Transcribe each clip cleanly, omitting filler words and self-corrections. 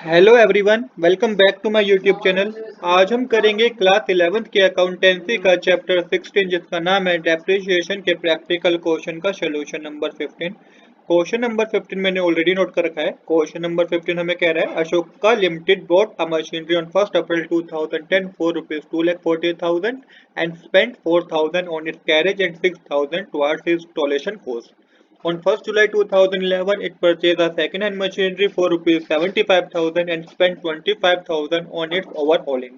Hello everyone, welcome back to my YouTube channel. आज हम करेंगे क्लास 11th के अकाउंटेंसी का चैप्टर 16 जिसका नाम है डेप्रिसिएशन के प्रैक्टिकल क्वेश्चन का सोल्यूशन नंबर 15। क्वेश्चन नंबर 15 मैंने ऑलरेडी नोट कर रखा है। क्वेश्चन नंबर 15 हमें कह रहा है Ashoka limited bought a machinery on 1st April 2010 for rupees 2,40,000 and spent 4,000 on it's carriage and 6,000 towards it's installation cost. On 1st July 2011, it purchased a second-hand machinery for rupees 75,000 and spent 25,000 on its overhauling.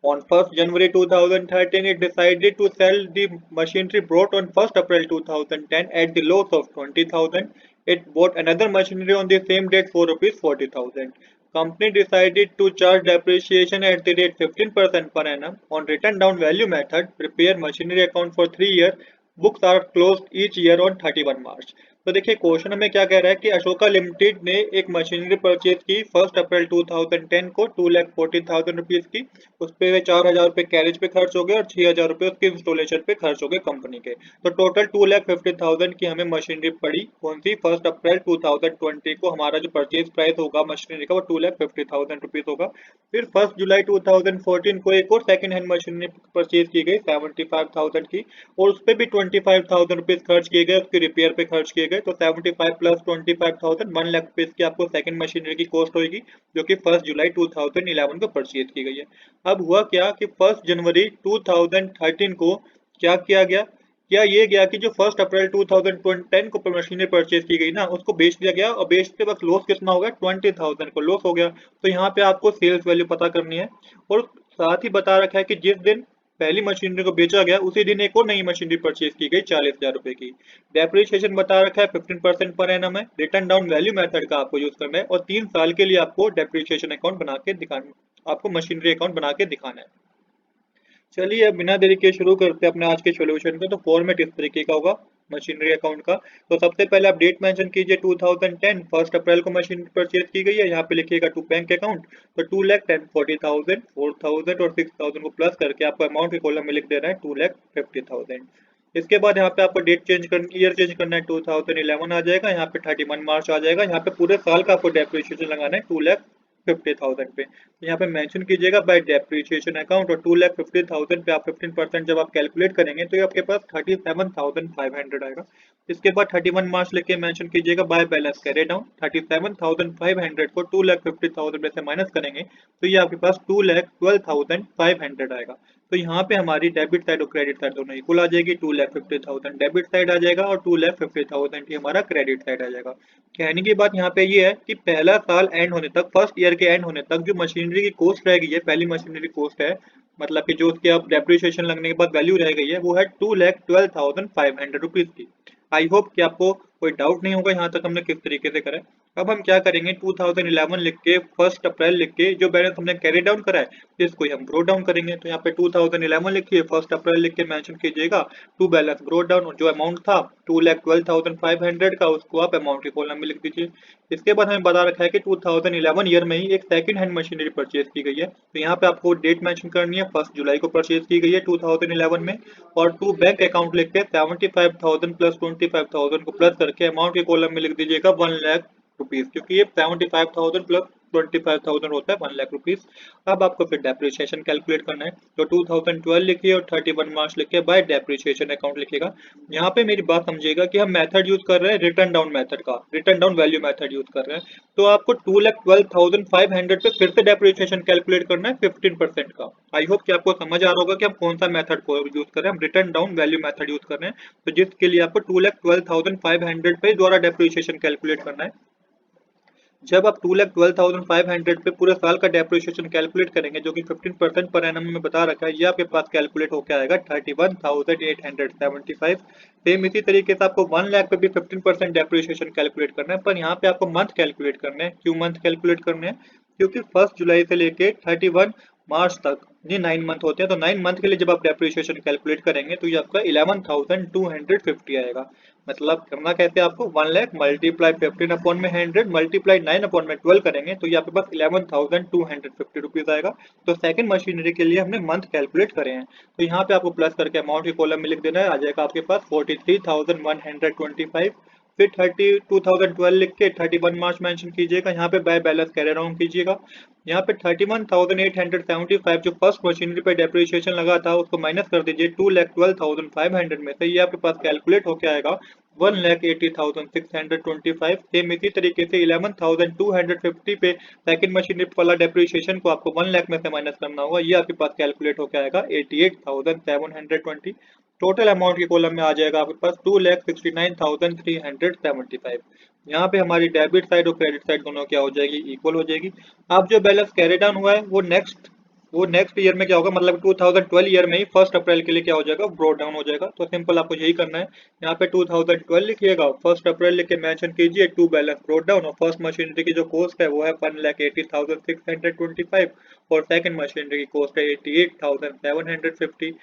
On 1st January 2013, it decided to sell the machinery bought on 1st April 2010 at the loss of 20,000. It bought another machinery on the same date for rupees 40,000. Company decided to charge depreciation at the rate 15% per annum on written down value method. Prepare machinery account for 3 years. Books are closed each year on 31 March. तो देखिए question हमें क्या कह रहा है कि Ashoka limited ने एक मशीनरी परचेज की 1st अप्रैल 2010 को 2,40,000 रुपीज की। उस पे 4,000 रुपए कैरेज पे खर्च हो गए और 6,000 रुपए उसके इंस्टॉलेशन पे खर्च हो गए कंपनी के। तो टोटल 2,50,000 की हमें मशीनरी पड़ी। कौन सी? 1st अप्रैल 2020 को हमारा जो परचेज प्राइस होगा मशीनरी का वो 2,50,000 रुपीज होगा। फिर 1st जुलाई 2014 को एक और सेकंड हैंड मशीनरी परचेज की गई 75,000 की, और उस पे भी 25,000 रुपीज खर्च किए गए, उसके रिपेयर पे खर्च किए गए। तो 75 प्लस 25,000 1 लाख रुपीज की आपको सेकंड मशीनरी की कॉस्ट होगी, जो कि 1st जुलाई 2011 को परचेज की गई है। अब हुआ क्या कि 1st जनवरी 2013 को क्या किया गया? क्या ये गया कि जो 1st अप्रैल 2010 को मशीनरी परचेज की गई ना, उसको बेच दिया गया, और बेचते वक्त लॉस कितना हो गया? 20,000 को लॉस हो गया। तो यहाँ पे आपको सेल्स वैल्यू पता करनी है, और साथ ही बता रखा है कि जिस दिन पहली मशीनरी को बेचा गया उसी दिन एक और नई मशीनरी परचेज की गई 40,000 रुपए की। डेप्रिसिएशन बता रखा है 15% पर एनम है। रिटर्न डाउन वैल्यू मेथड का आपको यूज करना है, और 3 साल के लिए आपको डेप्रिसिएशन अकाउंट बना के दिखाना, आपको मशीनरी अकाउंट बना के दिखाना है। चलिए अब बिना देरी के शुरू करते हैं अपने आज के सॉल्यूशन को। तो फॉर्मेट इस तरीके का होगा मशीनरी अकाउंट का। तो सबसे पहले आप डेट मेंशन कीजिए 2010 1st अप्रैल को मशीन परचेज की गई है। यहाँ पे लिखिएगा टू बैंक अकाउंट। तो 2,10,40,000 4,000 और 6,000 को प्लस करके आपको अमाउंट के कॉलम में लिख देना है 2,50,000। इसके बाद यहाँ पे आपको डेट चेंज कर ईयर चेंज करना है, 2011 आ जाएगा। यहाँ पे 31 मार्च आ जाएगा। यहाँ पे पूरे साल का आपको डेप्रिसिएशन लगाना है 2,50,000 पे। तो यहाँ पे मेंशन कीजिएगा बाय डेप्रिसिएशन अकाउंट, और 2,50,000 पे आप 15% जब आप कैलकुलेट करेंगे तो ये आपके पास 37,500 आएगा। इसके बाद 31 मार्च लेके मेंशन कीजिएगा बाय बैलेंस कैरी डाउन। 37,500 को 2,50,000 में से माइनस करेंगे तो ये आपके पास 2,12,500 आएगा। तो यहाँ पे हमारी डेबिट साइड और क्रेडिट साइड दोनों इक्वल आ जाएगी। 2,50,000 डेबिट साइड आ जाएगा और 2,50,000 ही हमारा क्रेडिट साइड आ जाएगा। कहने की बात यहाँ पे ये है कि पहला साल एंड होने तक, फर्स्ट ईयर के एंड होने तक जो मशीनरी की कॉस्ट रह गई है, पहली मशीनरी कॉस्ट है, मतलब कि जो उसके अब डेप्रिसिएशन लगने के बाद वैल्यू रह गई है, वो है 2,12,500 रुपीज की। आई होप कि आपको कोई डाउट नहीं होगा यहाँ तक हमने किस तरीके से करा है। अब हम क्या करेंगे, 2011 लिख के 1st अप्रैल लिख के जो बैलेंस हमने कैरी डाउन करा है इसको ही हम ब्रो डाउन करेंगे। तो यहाँ पे 2011 लिखिए, 1st अप्रैल लिख के मेंशन कीजिएगा टू बैलेंस ब्रो डाउन। जो अमाउंट था 2,12,500 का, उसको आप अमाउंट के कॉलम में लिख दीजिए। इसके बाद हमें बता रखा है कि 2011 ईयर में ही एक सेकंड हैंड मशीनरी परचेज की गई है। तो यहाँ पे आपको डेट मेंशन करनी है, 1st जुलाई को परचेज की गई है 2011 में। और टू बैंक अकाउंट लिख के 75,000 प्लस 25,000 को प्लस करके अमाउंट के कॉलम में लिख दीजिएगा 1 लाख रुपीज, क्योंकि ये 75,000 प्लस 25,000 होता है 1 लाख रुपीज। अब आपको फिर डेप्रिसिएशन कैलकुलेट करना है। तो 2012 लिखिए और 31 मार्च लिखिए बाय डेप्रिसिएशन अकाउंट लिखिएगा। यहाँ पे मेरी बात समझिएगा कि हम मेथड यूज कर रहे हैं रिटर्न डाउन मेथड का, return down value method use कर रहे हैं। तो आपको 2,12,500 पे फिर से डेप्रिसिएशन कैलकुलेट करना है 15% का। आई होप कि आपको समझ आ रहा होगा कि हम कौन सा मेथड को यूज कर रहे हैं। हम return down value method use कर रहे हैं, तो जिसके लिए आपको 2,12,500 पे द्वारा डेप्रिसिएशन कैलकुलेट करना है। जब आप 2,12,500 पे पूरे साल का डेप्रिसिएशन कैलकुलेट करेंगे, जो कि 15% पर एनम में बता रखा है, ये आपके पास कैलकुलेट होकर आएगा 31,875। सेम इसी तरीके से आपको 1 लाख पे भी 15% डेप्रिसिएशन कैलकुलेट करना है, पर यहाँ पे आपको मंथ कैलकुलेट करने हैं। क्यों मंथ कैलकुलेट करने हैं? क्योंकि 1st जुलाई से लेके 31 मार्च तक ये 9 मंथ होते हैं। तो 9 मंथ के लिए जब आप डेप्रिसिएशन कैलकुलेट करेंगे तो ये आपका 11,250 आएगा। मतलब करना कैसे आपको, 1 लाख मल्टीप्लाई 15 अपॉन में 100 मल्टीप्लाई 9 अपॉन में 12 करेंगे तो ये आपके पास 11,250 रुपीज आएगा। तो सेकंड मशीनरी के लिए हमने मंथ कैलकुलेट करे हैं। तो यहाँ पे आपको प्लस करके अमाउंट के कॉलम में लिख देना है, आ जाएगा आपके पास 43,125 फिर 2012 लिख के 31 मार्च मेंशन कीजिएगा, यहाँ पे बाय बैलेंस कैरी डाउन कीजिएगा। यहाँ पे 31,875 जो फर्स्ट मशीनरी पे डेप्रिसिएशन लगा था उसको माइनस कर दीजिए 2,12,500 में से, ये आपके पास कैलकुलेट होके आएगा 1,80,625। सेम इसी तरीके से 11,250 पे सेकंड मशीनरी वाला डेप्रिसिएशन को आपको 1 लाख में से माइनस करना होगा, ये आपके पास कैलकुलेट होके आएगा 88,720। टोटल अमाउंट के कॉलम में आ जाएगा आपके पास 2,69,375। यहाँ पे हमारी डेबिट साइड और क्रेडिट साइड दोनों क्या हो जाएगी, इक्वल हो जाएगी। अब जो बैलेंस कैरी डाउन हुआ है वो नेक्स्ट ईयर में क्या होगा, मतलब 2012 ईयर में ही 1 अप्रैल के लिए क्या हो जाएगा, ब्रोड डाउन हो जाएगा। तो सिंपल आपको यही करना है, यहाँ पे 2012 लिखिएगा, 1 अप्रैल लिख के मेंशन कीजिए टू बैलेंस ब्रोड डाउन, और फर्स्ट मशीनरी की जो कॉस्ट है वो है 1,80,625 और सेकंड मशीनरी की कॉस्ट है 88,750।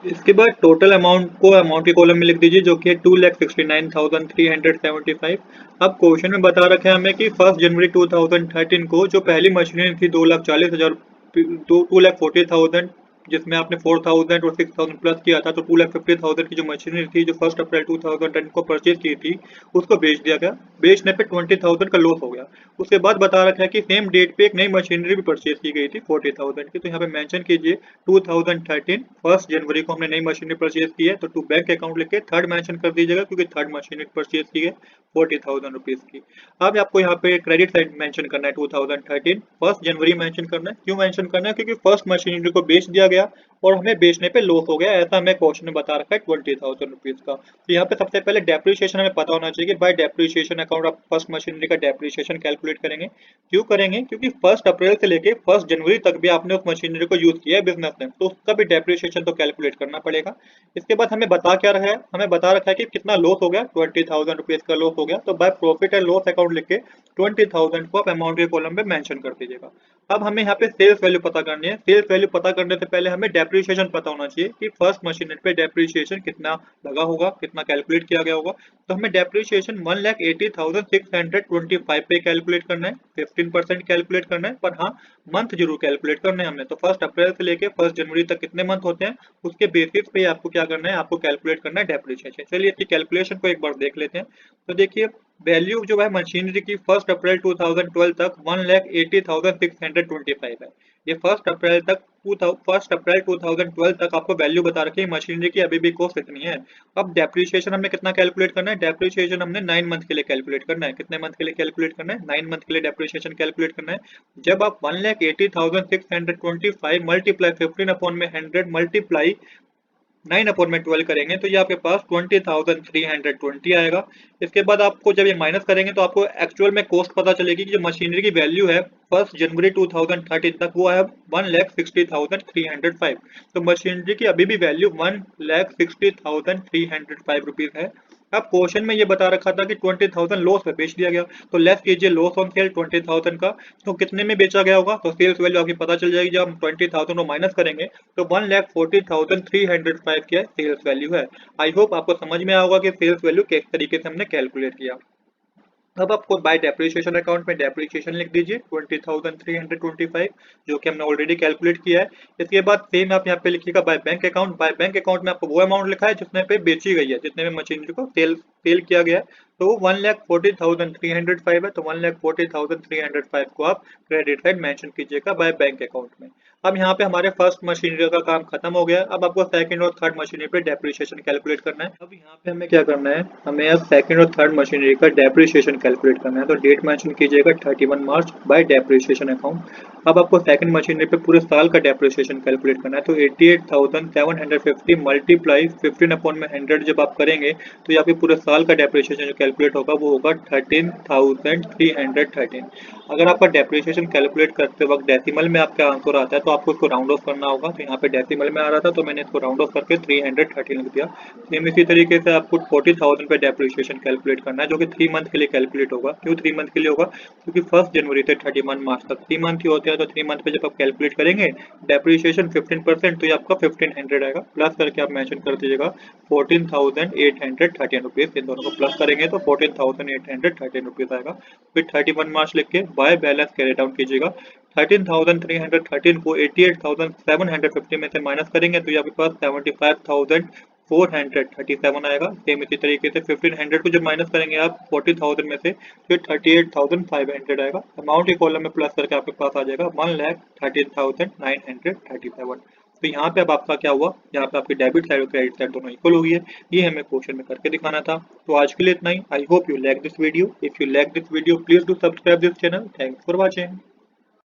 इसके बाद टोटल अमाउंट को अमाउंट के कॉलम में लिख दीजिए जो कि है 2,69,375। अब क्वेश्चन में बता रखा है हमें कि 1 जनवरी 2013 को जो पहली मशीनरी थी 2,40,000 2,40,000 जिसमें आपने 4,000 और 6,000 प्लस किया था, तो 2,50,000 की जो मशीनरी थी जो 1 अप्रैल 2010 को परचेज की थी उसको बेच दिया गया। बेचने पे 20,000 का लॉस हो गया। उसके बाद बता रखा है कि सेम डेट पे एक नई मशीनरी भी परचेज की गई थी 40,000 की। तो यहाँ पे मेंशन कीजिए 2013 1 जनवरी को हमने नई मशीनरी परचेज की है, तो टू बैंक अकाउंट लिख के थर्ड मेंशन कर दीजिएगा क्योंकि थर्ड मशीनरी परचेज की है 40,000 रुपीज की। अब आपको यहाँ पे क्रेडिट साइड मेंशन करना है 2013 1 जनवरी मेंशन करना है। क्यों मेंशन करना है, क्योंकि फर्स्ट मशीनरी को बेच दिया गया और हमें बेचने पे लॉस हो गया, ऐसा हमें क्वेश्चन में बता रखा है 20,000 रुपीज का। तो यहाँ पे सबसे पहले डेप्रिसिएशन हमें पता होना चाहिए कि बाय डेप्रिसिएशन अकाउंट आप फर्स्ट मशीनरी का डेप्रिसिएशन कैलकुलेट करेंगे। क्यों करेंगे, क्योंकि 1 अप्रैल से लेके 1 जनवरी तक भी आपने उस मशीनरी को यूज किया है बिजनेस में, तो उसका भी डेप्रिसिएशन तो कैलकुलेट करना पड़ेगा। इसके बाद हमें बता क्या रहा है, हमें बता रखा है कि कितना लॉस हो गया, 20,000 रुपीज का लॉस हो गया। तो by profit and loss account लिख के 20,000 को आप अमाउंट के कॉलम में मेंशन कर दीजिएगा। अब हमें यहाँ पे सेल्स वैल्यू पता करनी है। सेल्स वैल्यू पता करने से पहले हमें डेप्रिसिएशन पता होना चाहिए कि फर्स्ट मशीनरी पे डेप्रिसिएशन कितना लगा होगा, कितना कैलकुलेट किया गया होगा। तो हमें डेप्रिसिएशन 1,80,625 पे कैलकुलेट करना है, 15% कैलकुलेट करना है, पर हाँ मंथ जरूर कैलकुलेट करना है हमने। तो 1 अप्रैल से लेके 1 जनवरी तक कितने मंथ होते हैं उसके बेसिस पे आपको क्या करना है, आपको कैलकुलेट करना है डेप्रिसिएशन। चलिए इसकी कैलकुलेशन को एक बार देख लेते हैं। तो देखिए वैल्यू जो है मशीनरी की 1 अप्रैल 2012 तक 1,80,625 है। ये 1 अप्रैल 2012 तक आपको वैल्यू बता रखी है मशीनरी की, अभी भी कॉस्ट इतनी है। अब डेप्रिसिएशन हमने कितना कैलकुलेट करना है, डेप्रिसिएशन हमने 9 मंथ के लिए कैलकुलेट करना है। कितने मंथ के लिए कैलकुलेट करना है, 9 मंथ के लिए डेप्रिसिएशन कैलकुलेट करना है। जब आप 1,80,625 मल्टीप्लाई 15 अपॉन में 100 मल्टीप्लाई 9/12 करेंगे तो ये आपके पास 20,320 आएगा। इसके बाद आपको जब ये माइनस करेंगे तो आपको एक्चुअल में कॉस्ट पता चलेगी कि जो मशीनरी की वैल्यू है 1 जनवरी 2013 तक वो है 1,60,305। तो मशीनरी की अभी भी वैल्यू 1,60,305 रुपीज है। अब क्वेश्चन में ये बता रखा था कि 20,000 लॉस में बेच दिया गया, तो लेस कीजिए लॉस ऑन सेल 20,000 का, तो कितने में बेचा गया होगा, तो सेल्स वैल्यू आपकी पता चल जाएगी। जब हम 20,000 को माइनस करेंगे तो 1,40,305 की सेल्स वैल्यू है। आई होप आपको समझ में आया होगा कि सेल्स वैल्यू किस तरीके से हमने कैलकुलेट किया। अब आपको बाय डेप्रिसिएशन अकाउंट में डेप्रिसिएशन लिख दीजिए 20,325 जो कि हमने ऑलरेडी कैलकुलेट किया है। इसके बाद सेम आप यहाँ पे लिखिएगा by bank account. By bank account में आपको वो अमाउंट लिखा है जितने पे बेची गई है, जितने में मशीनरी को सेल किया गया है, तो वो 1,40,305 है। तो 1,40,305 को आप क्रेडिट साइड मेंशन कीजिएगा बाय बैंक अकाउंट में। अब यहाँ पे हमारे फर्स्ट मशीनरी का काम खत्म हो गया। अब आपको सेकंड और थर्ड मशीनरी पे डेप्रिसिएशन कैलकुलेट करना है। अब यहाँ पे हमें क्या करना है, हमें अब सेकंड और थर्ड मशीनरी का डेप्रिसिएशन कैलकुलेट करना है। तो डेट मेंशन कीजिएगा 31 मार्च बाय डेप्रिसिएशन अकाउंट। अब आपको सेकंड मशीनरी पे पूरे साल का डेप्रिसिएशन कैलकुलेट करना है। तो 88,750 मल्टीप्लाई 15 अपॉन में 100 जब आप करेंगे तो यहाँ पे पूरे साल का डेप्रिसिएशन जो कैलकुलेट होगा वो होगा 13,313। अगर आपका डेप्रिसिएशन कैलकुलेट करते वक्त डेसिमल में आपका आंसर आता है तो आपको इसको राउंड ऑफ करना होगा। तो यहाँ पे डेसिमल में आ रहा था तो मैंने इसको राउंड ऑफ करके 313 लिख दिया। सेम इसी तरीके से आपको 40,000 पे डेप्रिसिएशन कैलकुलेट करना है जो कि 3 मंथ के लिए कैलकुलेट होगा। क्यों 3 मंथ के लिए होगा, क्योंकि 1 जनवरी से 31 मार्च तक 3 मंथ ही होते हैं। तो 3 मंथ पे जब आप कैलकुलेट करेंगे डेप्रिसिएशन 15% तो ये आपका 1500 आएगा। प्लस करके आप मेंशन कर दीजिएगा 14,813 रुपीज। इन दोनों को प्लस करेंगे तो 14,813 रुपीज आएगा। फिर 31 मार्च लिख के बाय बैलेंस कैरी डाउन कीजिएगा। 13,313 को 88,750 में से माइनस करेंगे तो ये आपके पास 75,750 437 आएगा। सेम इसी तरीके से 1500 को जब माइनस करेंगे आप 40,000 में से तो 38,500 आएगा। अमाउंट के कॉलम में प्लस करके आपके पास आ जाएगा 1,13,937। तो यहाँ पे अब आपका क्या हुआ, यहाँ पे आपकी डेबिट साइड और क्रेडिट साइड दोनों इक्वल हो गई है। ये हमें क्वेश्चन में करके दिखाना था। तो आज के लिए इतना ही। I hope you like this video. If you like this video please do subscribe this channel. Thanks for watching.